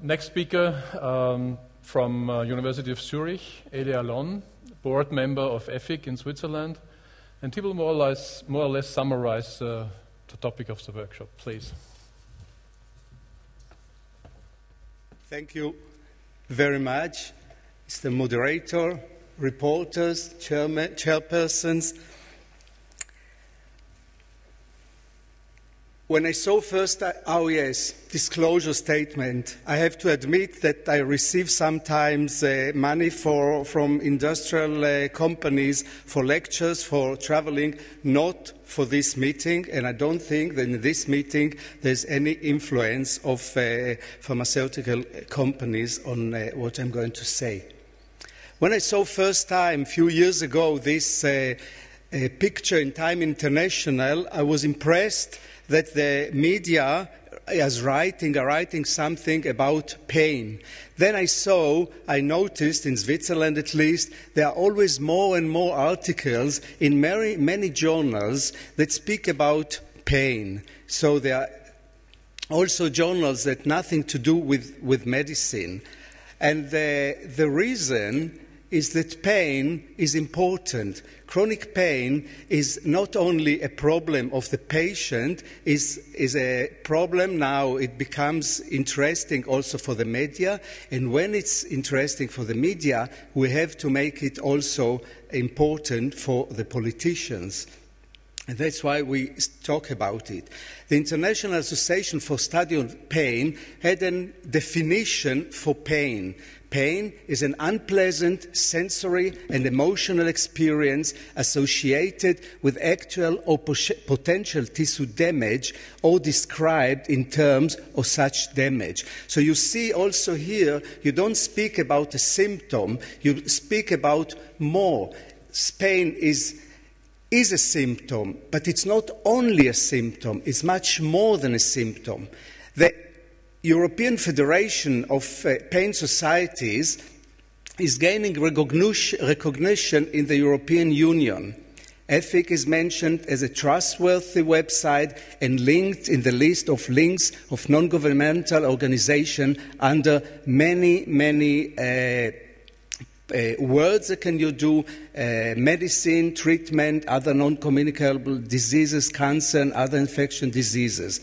Next speaker from University of Zurich, Eli Alon, board member of EFIC in Switzerland, and he will more or less summarize the topic of the workshop. Please. Thank you very much, Mr. Moderator, reporters, chairpersons. When I saw first disclosure statement, I have to admit that I receive sometimes money from industrial companies for lectures, for traveling, not for this meeting, and I don't think that in this meeting there's any influence of pharmaceutical companies on what I'm going to say. When I saw first time, a few years ago, this picture in Time International, I was impressed that the media are writing something about pain. Then I noticed, in Switzerland at least, there are always more and more articles in many journals that speak about pain. So there are also journals that have nothing to do with medicine. And the reason is that pain is important. Chronic pain is not only a problem of the patient, is a problem now. It becomes interesting also for the media, and when it's interesting for the media, we have to make it also important for the politicians. And that's why we talk about it. The International Association for Study of Pain had a definition for pain. Pain is an unpleasant sensory and emotional experience associated with actual or potential tissue damage or described in terms of such damage. So you see also here, you don't speak about a symptom, you speak about more. Pain is a symptom, but it's not only a symptom, it's much more than a symptom. The European Federation of Pain Societies is gaining recognition in the European Union. EFIC is mentioned as a trustworthy website and linked in the list of links of non-governmental organizations under many words that can you do, medicine, treatment, other non-communicable diseases, cancer and other infection diseases.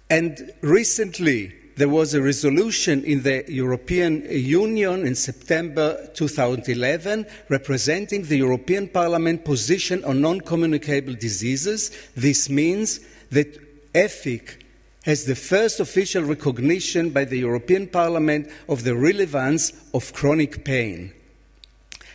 And recently, there was a resolution in the European Union in September 2011 representing the European Parliament position on non-communicable diseases. This means that EFIC has the first official recognition by the European Parliament of the relevance of chronic pain.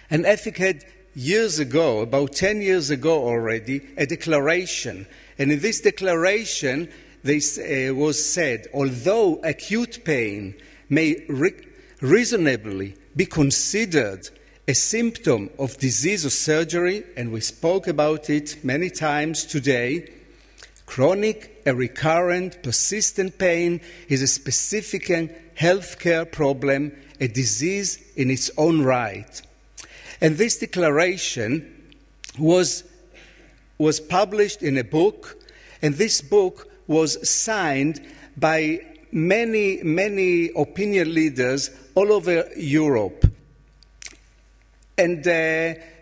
And EFIC had years ago, about 10 years ago already, a declaration. And in this declaration, this was said, although acute pain may reasonably be considered a symptom of disease or surgery, and we spoke about it many times today, chronic, recurrent, persistent pain is a specific healthcare problem, a disease in its own right. And this declaration was published in a book, and this book was signed by many opinion leaders all over Europe, and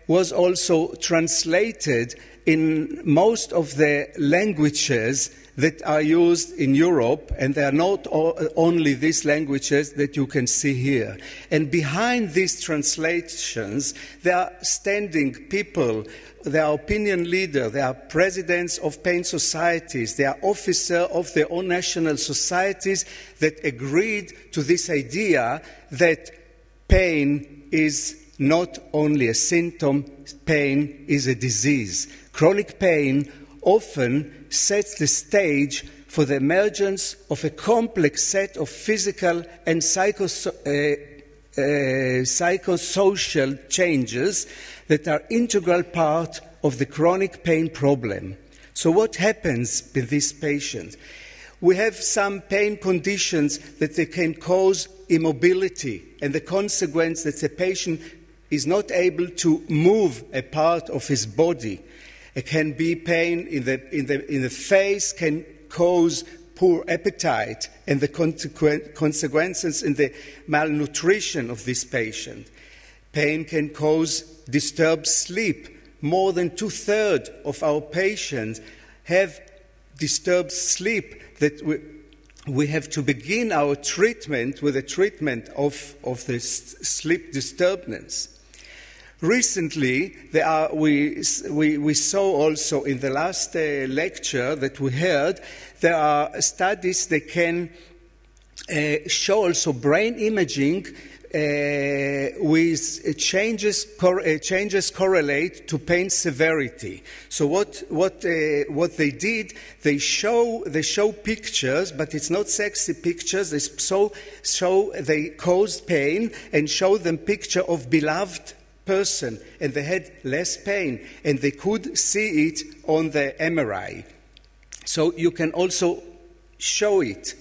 was also translated in most of the languages that are used in Europe, and they are not only these languages that you can see here. And behind these translations, there are standing people, there are opinion leaders, there are presidents of pain societies, there are officers of their own national societies that agreed to this idea that pain is not only a symptom, pain is a disease. Chronic pain often sets the stage for the emergence of a complex set of physical and psychosocial changes that are integral part of the chronic pain problem. So what happens with these patients? We have some pain conditions that they can cause immobility, and the consequence that the patient is not able to move a part of his body. It can be pain in the face, can cause poor appetite and the consequences in the malnutrition of this patient. Pain can cause disturbed sleep. More than 2/3 of our patients have disturbed sleep that we have to begin our treatment with a treatment of this sleep disturbance. Recently, we saw also in the last lecture that we heard, there are studies that can show also brain imaging with changes correlate to pain severity. So what they did, they show pictures, but it's not sexy pictures. They caused pain and show them picture of beloved person, and they had less pain, and they could see it on the MRI. So you can also show it.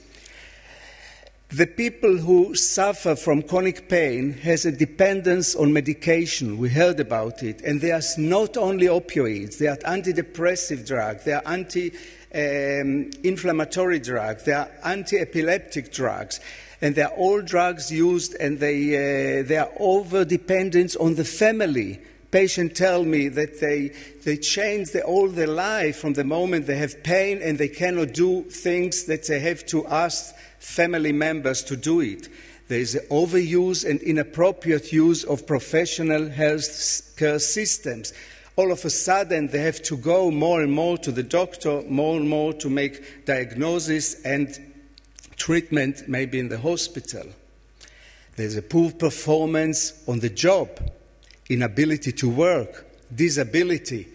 The people who suffer from chronic pain has a dependence on medication. We heard about it. And they are not only opioids. They are antidepressive drugs. They are anti-inflammatory drugs. They are anti-epileptic drugs. And they are all drugs used, and they are over-dependent on the family. Patients tell me that they change all their life from the moment they have pain, and they cannot do things that they have to ask family members to do it. There is overuse and inappropriate use of professional health care systems. All of a sudden, they have to go more and more to the doctor, more and more to make diagnosis and treatment, maybe in the hospital. There's a poor performance on the job, inability to work, disability.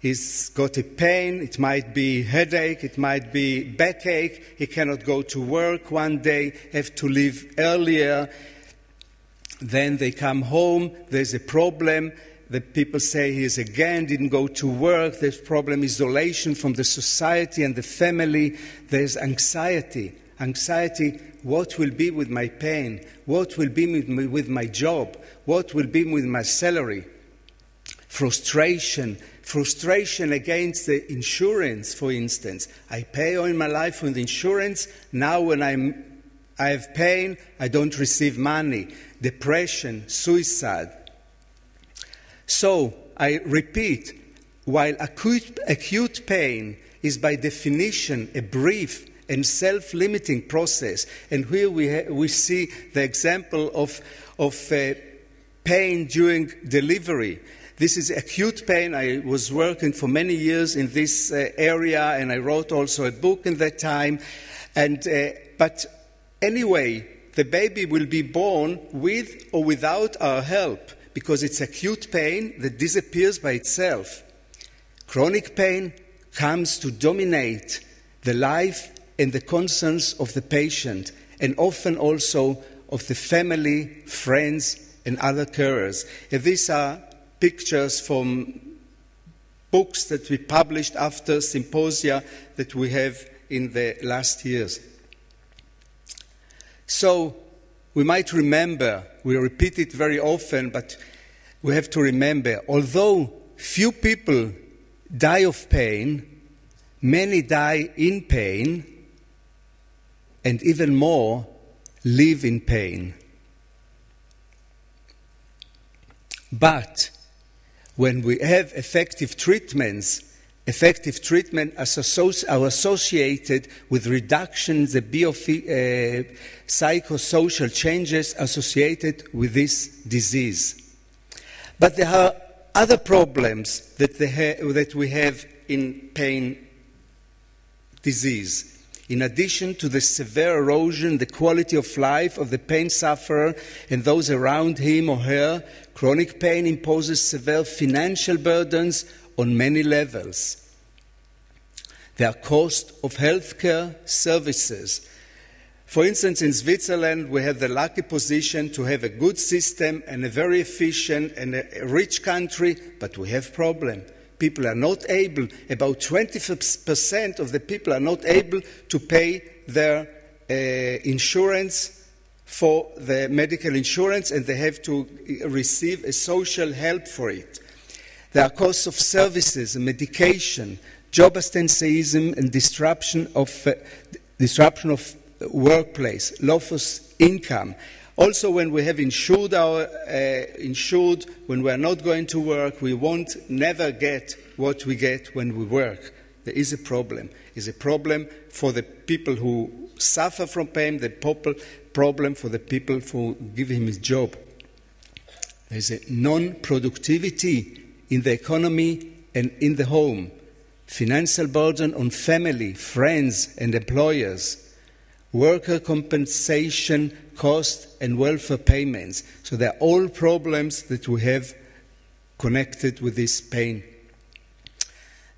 He's got a pain, it might be headache, it might be backache, he cannot go to work one day, have to leave earlier, then they come home, there's a problem, the people say he didn't go to work, there's problem, isolation from the society and the family, there's anxiety. Anxiety, what will be with my pain? What will be with my job? What will be with my salary? Frustration against the insurance, for instance. I pay all my life for the insurance. Now when I have pain, I don't receive money. Depression, suicide. So, I repeat, while acute pain is by definition a brief and self-limiting process, and here we see the example of pain during delivery. This is acute pain. I was working for many years in this area, and I wrote also a book in that time. But anyway, the baby will be born with or without our help, because it's acute pain that disappears by itself. Chronic pain comes to dominate the life and the concerns of the patient, and often also of the family, friends, and other carers. And these are pictures from books that we published after symposia that we have in the last years. So we might remember, we repeat it very often, but we have to remember, although few people die of pain, many die in pain, and even more live in pain. But when we have effective treatments are associated with reductions in the psychosocial changes associated with this disease. But there are other problems that we have in pain disease. In addition to the severe erosion, the quality of life of the pain sufferer and those around him or her, chronic pain imposes severe financial burdens on many levels. There are costs of healthcare services. For instance, in Switzerland, we have the lucky position to have a good system and a very efficient and a rich country, but we have problems. People are not able, about 20% of the people are not able to pay their insurance for the medical insurance, and they have to receive a social help for it. There are costs of services and medication, job absenteeism and disruption of disruption of workplace, loss of income. Also, when we have insured when we are not going to work, we won't never get what we get when we work. There is a problem. It's a problem for the people who suffer from pain, the problem for the people who give him his job. There's a non-productivity in the economy and in the home, financial burden on family, friends and employers, worker compensation cost and welfare payments. So they're all problems that we have connected with this pain.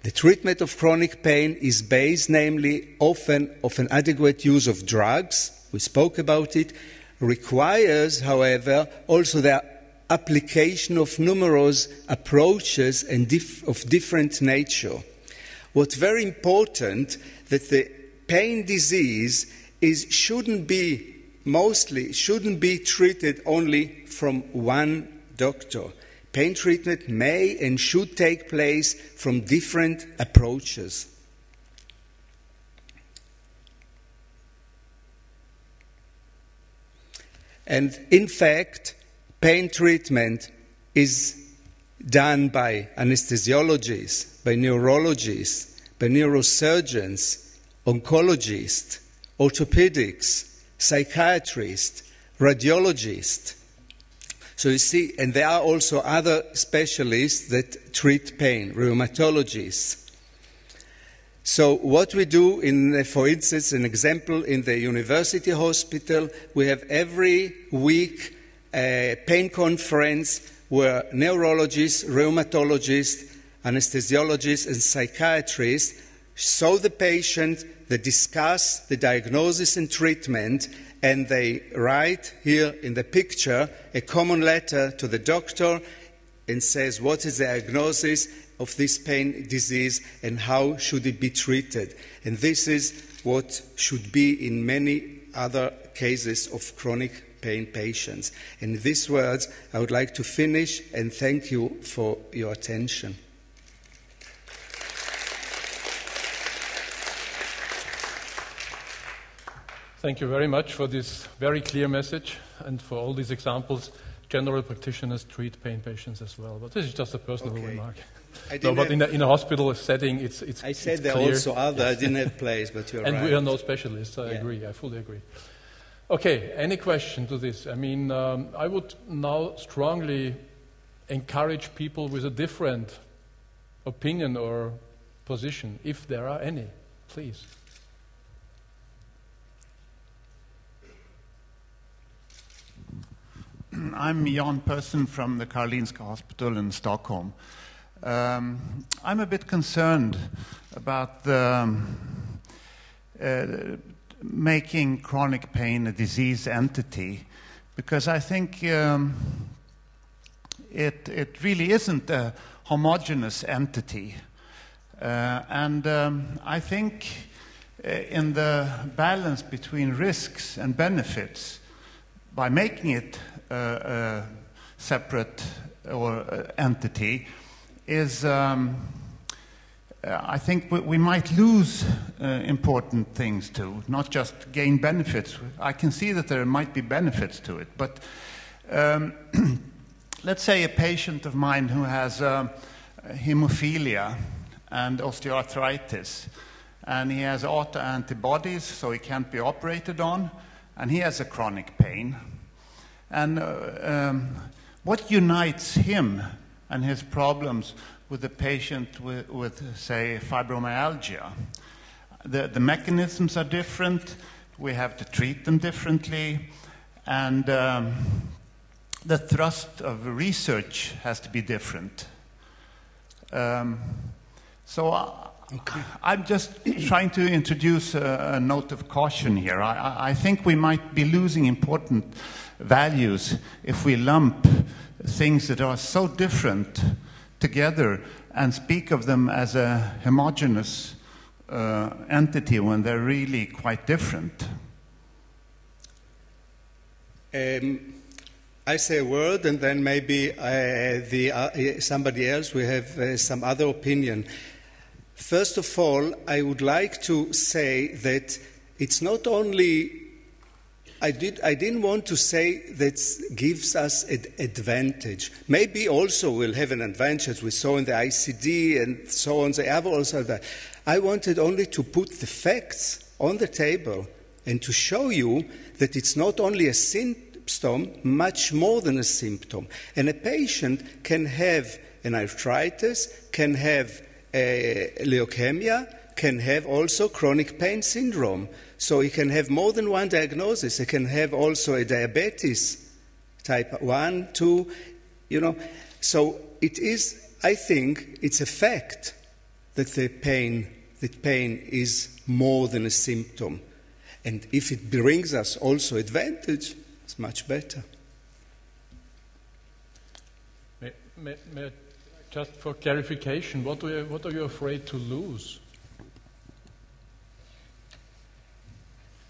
The treatment of chronic pain is based, namely, often of an adequate use of drugs. We spoke about it. Requires, however, also the application of numerous approaches and of different nature. What's very important that the pain disease shouldn't be treated only from one doctor. Pain treatment may and should take place from different approaches. And in fact, pain treatment is done by anesthesiologists, by neurologists, by neurosurgeons, oncologists, orthopedics, psychiatrists, radiologists. So you see, and there are also other specialists that treat pain, rheumatologists. So what we do, for instance, an example in the university hospital, we have every week a pain conference where neurologists, rheumatologists, anesthesiologists and psychiatrists show the patient, they discuss the diagnosis and treatment, and they write here in the picture a common letter to the doctor and says what is the diagnosis of this pain disease and how should it be treated. And this is what should be in many other cases of chronic pain patients. And with these words, I would like to finish and thank you for your attention. Thank you very much for this very clear message and for all these examples. General practitioners treat pain patients as well, but this is just a personal remark. No, but in a hospital setting, it's I said it's there clear. are also other. I didn't have place, but you're and right. we are no specialists. I agree. I fully agree. Okay. Any question to this? I mean, I would now strongly encourage people with a different opinion or position, if there are any. Please. I'm Jan Persson from the Karolinska Hospital in Stockholm. I'm a bit concerned about making chronic pain a disease entity, because I think it really isn't a homogeneous entity. I think in the balance between risks and benefits, by making it a separate entity, is I think we might lose important things too, not just gain benefits. I can see that there might be benefits to it, but let's say a patient of mine who has hemophilia and osteoarthritis, and he has autoantibodies, so he can't be operated on, and he has a chronic pain. And what unites him and his problems with the patient with say, fibromyalgia? The mechanisms are different, we have to treat them differently, and the thrust of research has to be different. I'm just trying to introduce a note of caution here. I think we might be losing important values if we lump things that are so different together and speak of them as a homogeneous entity when they're really quite different. I say a word and then maybe somebody else will have some other opinion. First of all, I would like to say that it's not only, I didn't want to say that gives us an advantage. Maybe also we'll have an advantage, as we saw in the ICD and so on. They have also that. I wanted only to put the facts on the table and to show you that it's not only a symptom, much more than a symptom. And a patient can have an arthritis, can have a leukemia, can have also chronic pain syndrome. So he can have more than one diagnosis. He can have also a diabetes, type 1, 2, So it is, I think, it's a fact that pain is more than a symptom. And if it brings us also advantage, it's much better. Just for clarification, what are you afraid to lose?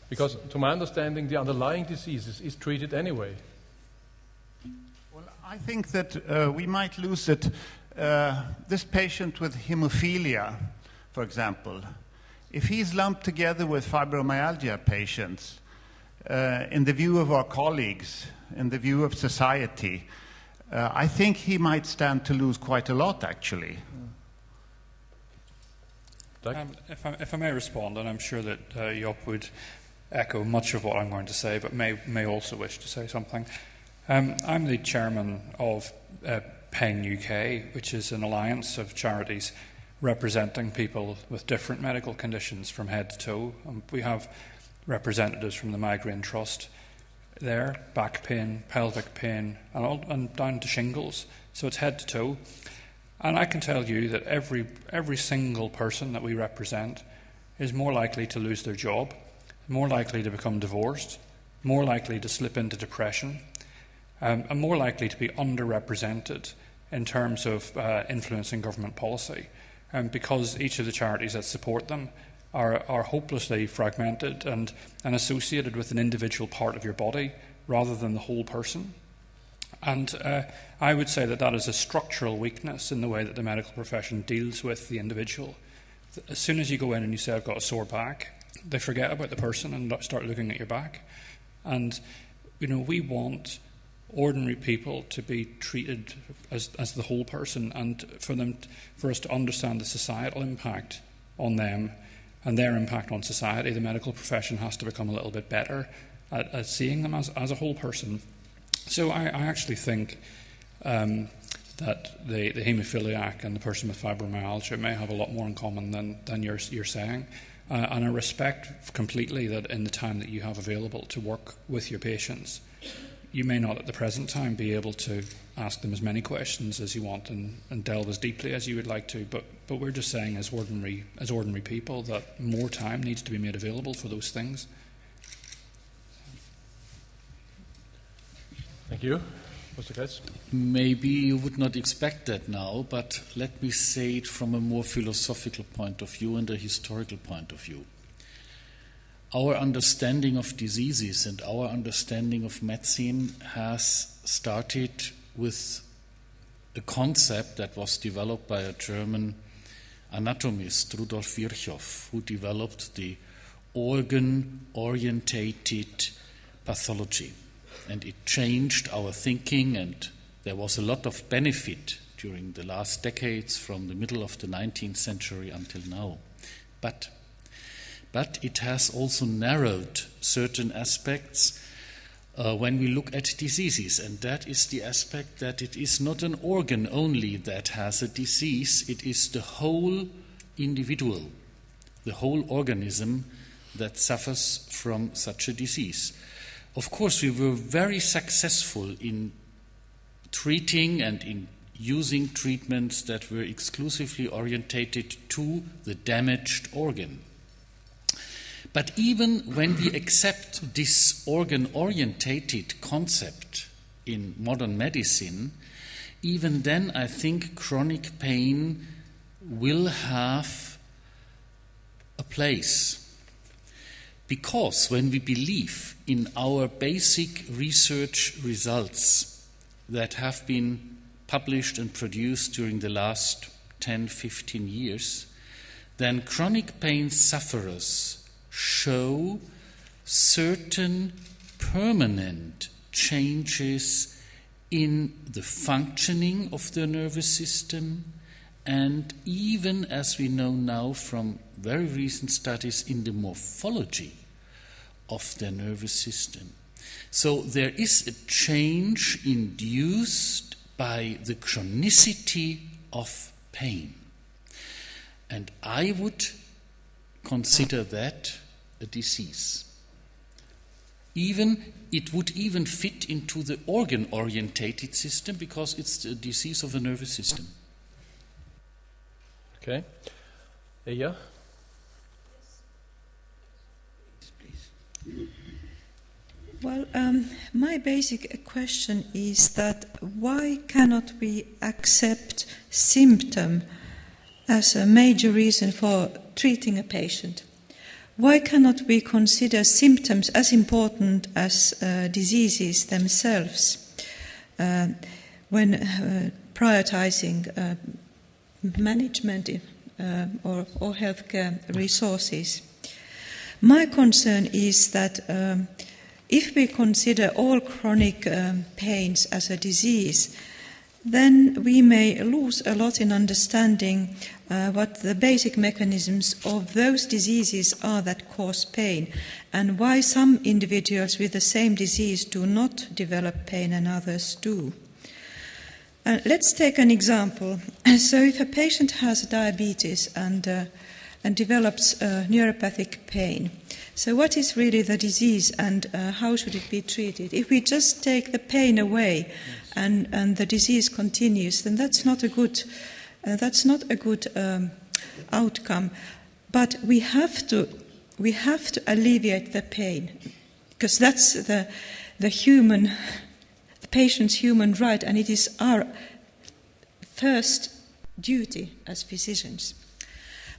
Because to my understanding, the underlying disease is treated anyway. Well, I think that we might lose it. This patient with hemophilia, for example, if he's lumped together with fibromyalgia patients, in the view of our colleagues, in the view of society, I think he might stand to lose quite a lot, actually. If I may respond, and I'm sure that Job would echo much of what I'm going to say, but may also wish to say something. I'm the chairman of PAIN UK, which is an alliance of charities representing people with different medical conditions from head to toe. We have representatives from the Migraine Trust there, back pain, pelvic pain, and down to shingles. So it's head to toe. And I can tell you that every single person that we represent is more likely to lose their job, more likely to become divorced, more likely to slip into depression, and more likely to be underrepresented in terms of influencing government policy, because each of the charities that support them are hopelessly fragmented and associated with an individual part of your body rather than the whole person. And I would say that is a structural weakness in the way that the medical profession deals with the individual. As soon as you go in and you say, I've got a sore back, they forget about the person and start looking at your back. And, we want ordinary people to be treated as the whole person, and for us to understand the societal impact on them and their impact on society. The medical profession has to become a little bit better at seeing them as a whole person. So I actually think that the haemophiliac and the person with fibromyalgia may have a lot more in common than you're saying. And I respect completely that in the time that you have available to work with your patients, you may not at the present time be able to ask them as many questions as you want and delve as deeply as you would like to. But we're just saying as ordinary people that more time needs to be made available for those things. Thank you. Mr. Kretz? Maybe you would not expect that now, but let me say it from a more philosophical point of view and a historical point of view. Our understanding of diseases and our understanding of medicine has started with a concept that was developed by a German anatomist, Rudolf Virchow, who developed the organ-orientated pathology. And it changed our thinking, and there was a lot of benefit during the last decades from the middle of the 19th century until now. But it has also narrowed certain aspects when we look at diseases, and that is the aspect that it is not an organ only that has a disease, it is the whole individual, the whole organism that suffers from such a disease. Of course, we were very successful in treating and in using treatments that were exclusively orientated to the damaged organ. But even when we accept this organ-orientated concept in modern medicine, even then I think chronic pain will have a place. Because when we believe in our basic research results that have been published and produced during the last 10-15 years, then chronic pain sufferers show certain permanent changes in the functioning of the nervous system, and even, as we know now from very recent studies, in the morphology of the nervous system. So there is a change induced by the chronicity of pain. And I would consider that a disease. It would even fit into the organ-orientated system because it's a disease of the nervous system. Okay. Yeah. Well, my basic question is that why cannot we accept symptom as a major reason for treating a patient? Why cannot we consider symptoms as important as diseases themselves when prioritizing management or healthcare resources? My concern is that if we consider all chronic pains as a disease, then we may lose a lot in understanding what the basic mechanisms of those diseases are that cause pain, and why some individuals with the same disease do not develop pain and others do. Let's take an example. So if a patient has diabetes and develops neuropathic pain, so what is really the disease and how should it be treated? If we just take the pain away and the disease continues, then that's not a good outcome. But we have to alleviate the pain, because that's the patient's human right, and it is our first duty as physicians.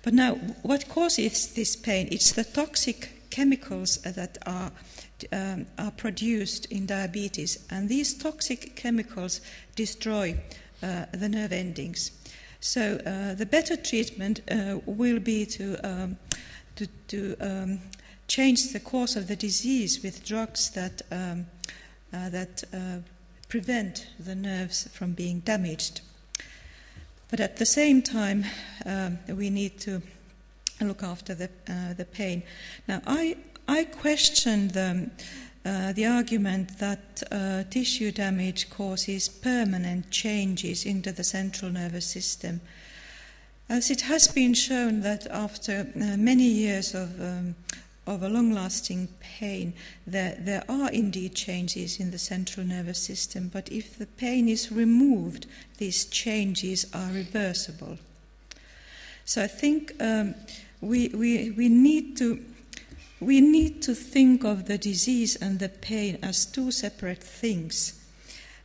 But now, what causes this pain? It's the toxic chemicals that are produced in diabetes, and these toxic chemicals destroy the nerve endings. So the better treatment will be to change the course of the disease with drugs that prevent the nerves from being damaged. But at the same time, we need to look after the pain. Now, I question the argument that tissue damage causes permanent changes into the central nervous system, as it has been shown that after many years of a long-lasting pain, there are indeed changes in the central nervous system, but if the pain is removed, these changes are reversible. So I think we need to think of the disease and the pain as two separate things,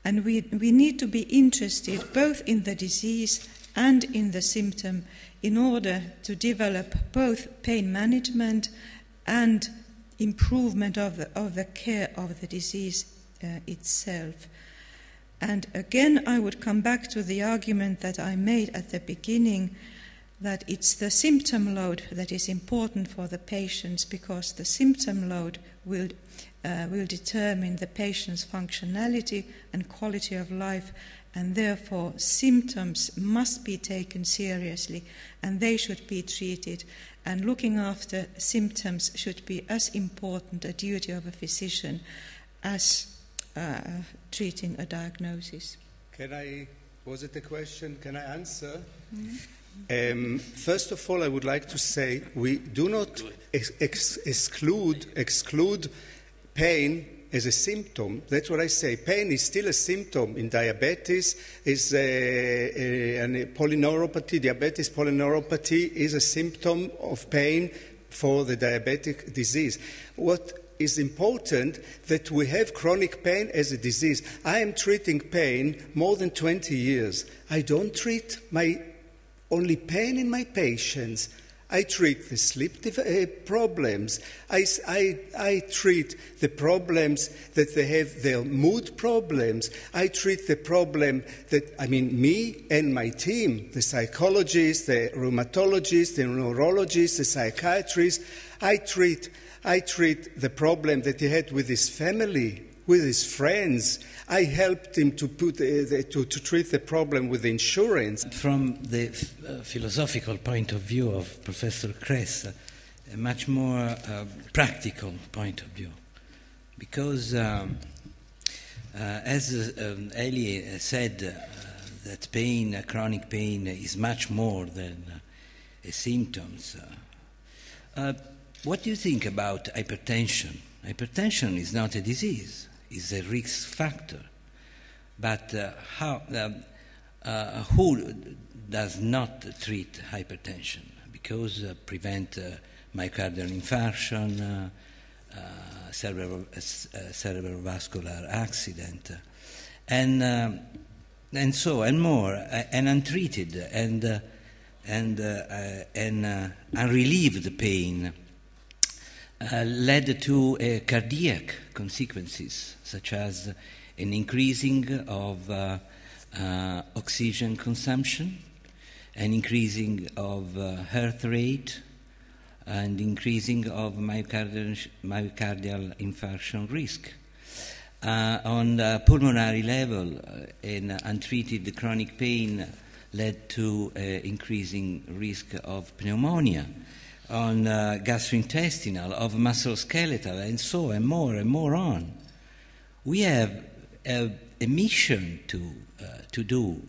and we need to be interested both in the disease and in the symptom in order to develop both pain management and improvement of the care of the disease itself. And again, I would come back to the argument that I made at the beginning, that it's the symptom load that is important for the patients, because the symptom load will determine the patient's functionality and quality of life, and therefore symptoms must be taken seriously and they should be treated. And looking after symptoms should be as important a duty of a physician as treating a diagnosis. Was it a question? Can I answer? Mm-hmm. First of all, I would like to say we do not exclude pain as a symptom. That's what I say. Pain is still a symptom in diabetes. Is a polyneuropathy. Diabetes polyneuropathy is a symptom of pain for the diabetic disease. What is important that we have chronic pain as a disease. I am treating pain more than 20 years. I don't treat my only pain in my patients. I treat the sleep problems. I treat the problems that they have, their mood problems. I treat the problem that, me and my team, the psychologists, the rheumatologists, the neurologists, the psychiatrists, I treat the problem that he had with his family, with his friends. I helped him to treat the problem with insurance. From the philosophical point of view of Professor Kress, a much more practical point of view. Because, as Eli said, that pain, chronic pain, is much more than symptoms. What do you think about hypertension? Hypertension is not a disease. Is a risk factor, but who does not treat hypertension? Because prevent myocardial infarction, cerebrovascular accident, and so and more, and untreated and unrelieved pain. Led to cardiac consequences, such as an increasing of oxygen consumption, an increasing of heart rate, and increasing of myocardial infarction risk. On the pulmonary level, an untreated chronic pain led to increasing risk of pneumonia. On gastrointestinal, of musculoskeletal, and so and more on. We have a mission to do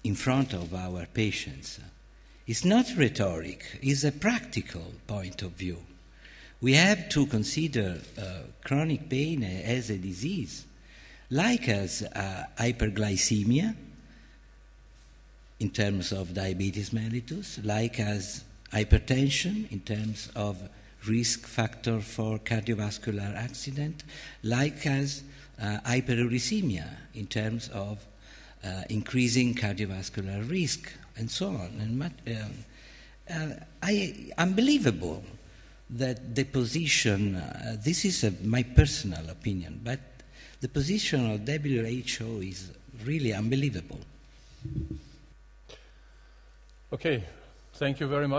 in front of our patients. It's not rhetoric, it's a practical point of view. We have to consider chronic pain as a disease, like as hyperglycemia, in terms of diabetes mellitus, like as hypertension in terms of risk factor for cardiovascular accident, like as hyperuricemia in terms of increasing cardiovascular risk, and so on. And unbelievable that the position, this is my personal opinion, but the position of WHO is really unbelievable. Okay, thank you very much.